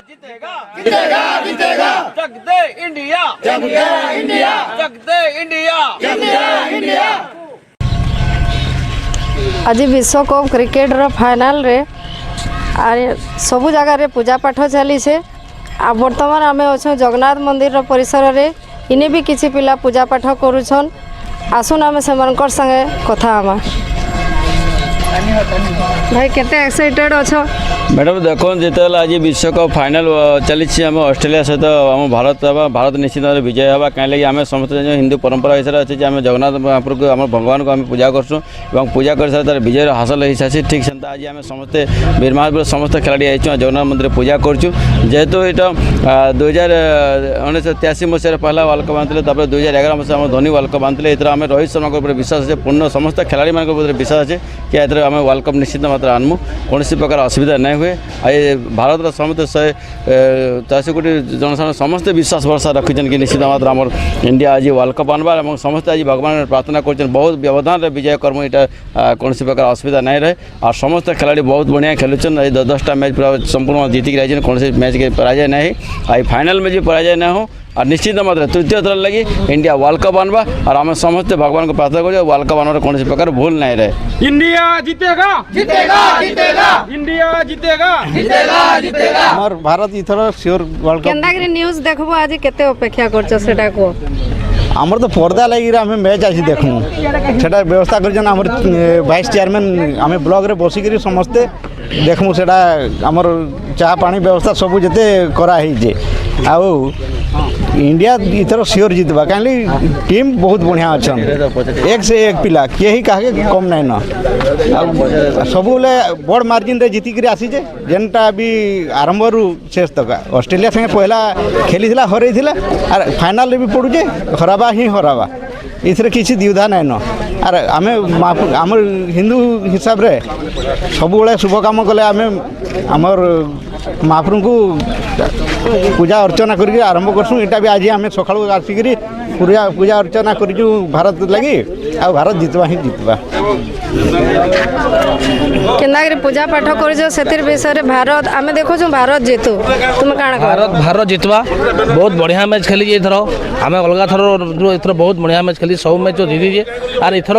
जीतेगा जीतेगा जीतेगा जग दे इंडिया जग दे इंडिया जग दे इंडिया जग दे इंडिया। आज विश्वकप क्रिकेट रो फाइनल रे सबु जगह रे पूजा पाठ चली से आ वर्तमान आम अच्छे जगन्नाथ मंदिर परिसर रे इने भी किसी पिला पूजा पाठ करुछन। आसुन आम से संगे कथा आमा। भाई केते एक्साइटेड अच्छो मैडम देखो जिते आज विश्वकप फाइनल चली आम ऑस्ट्रेलिया सहित आम भारत निश्चित भाव विजय हवा कहीं आम समस्त हिंदू परंपरा हिसाब से अच्छे आम जगन्नाथ महाप्रभु को आम भगवान को आम पूजा करसूँ और पूजा कर सारे विजय हासिल हो सारी ठीक सेमता आज आम समस्ते वीरमार समस्त खेलाड़ी आई जगन्नाथ मंदिर पूजा करूँ जेहेतु यहाँ 1983 मसीह पहला वर्ल्ड कप आनी 2011 मसीह आम धोनी वर्ल्ड कप आनी आम रोहित शर्मा विश्वास अच्छे पूर्ण समस्त खेलाड़ी मान विश्वास अच्छे कि आम वर्ल्ड कप निश्चित मात्रा आनमु कौन प्रकार असुविधा नहीं हुए। आई भारत समस्त 183 कोटी जनसाधारण समस्त विश्वास भरसा रखीन कि निश्चित मात्रा आम इंडिया आज वर्ल्ड कप आनबार और समस्त आज भगवान प्रार्थना कर बहुत व्यवधान विजय कर्म यहाँ कौन प्रकार असुविधा नहीं रहे और समस्त खेलाड़ी बहुत बढ़िया खेलुन 10टा मैच पूरा संपूर्ण जीतिक रही कौन मैच के पराजय नहीं आई फाइनल में भी पराजय नहीं हो और निश्चित मात्रा तृतीय थर लगी इंडिया वर्ल्ड कप आनबा और आम समस्त भगवान को प्रार्थना कर वर्ल्ड कप आनबार कौन प्रकार भूल नहीं रहे। इंडिया जीतेगा जीतेगा जीतेगा इंडिया जीतेगा जीतेगा जीतेगा हमर भारत इथर श्योर वर्ल्ड कप केंदा के न्यूज़ देखबो आज केते अपेक्षा करछो सेटा को हमर तो पर्दा लगी आम मैच आज देखूँ सेटा व्यवस्था कर वाइस चेयरमैन आम ब्लॉक रे बसिक समस्ते देखूँ सेटा आमर चाह पानी व्यवस्था सबू जिते कराई आउ इंडिया इथर श्योर जितवा कहीं टीम बहुत बढ़िया अच्छा एक से एक पिला किए ही कहे कम नहीं न सब बड़ मार्जिन रे जीतिक आसीचे जेनटा भी आरंभ रू शेष तक ऑस्ट्रेलिया संगे पहला खेली हरई और फाइनल भी पड़ुचे हराबा ही हराबा इथरे किसी द्विधा नहीं न आर आम आम हिंदू हिसाब रे सब शुभ काम कले आम आमर महाप्रभु को पूजा अर्चना करके आरंभ करसूँ यहाँ भी आज आम सका आसिक पूजा अर्चना करूँ भारत लगी आ भारत जितवा ही जितवा केना पूजा पाठ कर विषय भारत आम देखो भारत जीतु तुम काण भारत जितवा बहुत बढ़िया मैच खेली एथर आम अलग थर बहुत बढ़िया मैच खेली सब मैच जीतीजे आर एथर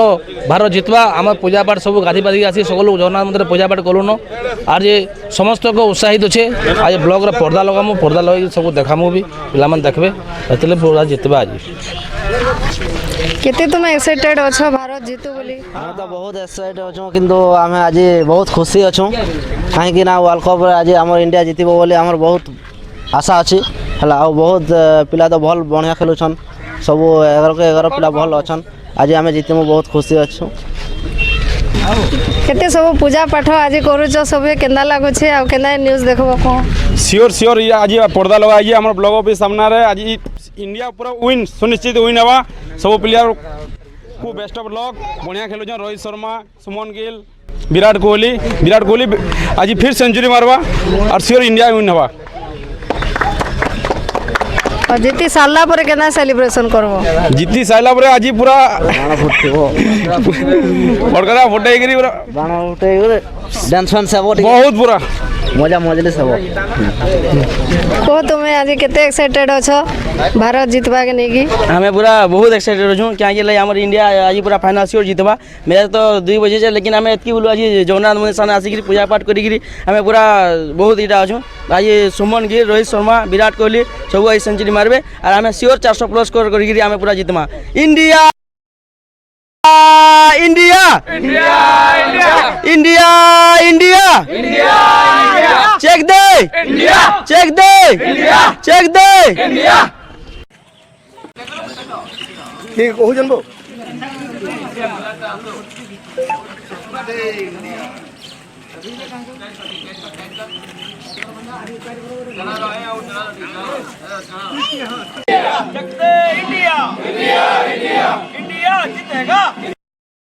भारत जितवा आम पूजा पाठ सब गाधी पाधी आसी सकल जगन्नाथ मंदिर पूजा पाठ कलुन आर ये समस्त को उत्साहित अच्छे आज ब्लॉक पर्दा लगामु पर्दा लगे सब देखामु भी पिला देखबे पूरा जितवा आज केते तुम एक्साइटेड अच्छो भारत जीतु बोली हम तो बहुत एक्साइटेड अच्छो किंतु आम आज बहुत खुशी अच्छो कहीं ना वर्ल्ड कप आज आम इंडिया जीतब बोली आम बहुत आशा अच्छी है बहुत पिला तो भल बढ़िया खेलुछन सब 11 के 11 पिला भल अच्छन आज आम जीतमु बहुत खुशी अच्छो। केते सब पूजा पाठ आज करूछ सब केंदा लागुछे आ केंदा न्यूज़ देखबो को श्योर श्योर आज पर्दा लगा आम ब्लॉक ऑफिस सामने रे आज इंडिया पूरा विन सुनिश्चित विन हवा सब प्लेयर को बेस्ट ऑफ लक बढ़िया खेलुन रोहित शर्मा सुमन गिल विराट कोहली आज फिर सेंचुरी मारवा और श्योर इंडिया विन हवा और जीती सारला पर केना सेलिब्रेशन करबो जीती साइला पर आज पूरा बड़करा फुटाई करी पूरा बाण उठे डांस फैन सब बहुत पूरा मजा मजले सब को तुम्हें आज केते एक्साइटेड अच्छो भारत जितवा के नेकी हमें पूरा बहुत एक्साइटेड अच्छू क्या आमर इंडिया आज पूरा फाइनल श्योर जितवा मैच तो 2 बजे से लेकिन आम एतकी बोलू आज जगन्नाथ मंदिर सामने आसिक पूजा पाठ करी आम पूरा बहुत इटा अच्छू आज सुमन गिल रोहित शर्मा विराट कोहली सब आज सेंचुरी मारबे और आम श्योर 400+ स्कोर करी आम पूरा जितमा India India India India India India चेक दे इंडिया चेक दे इंडिया चेक दे इंडिया ठीक कहू जनबो इंडिया इंडिया इंडिया जीतेगा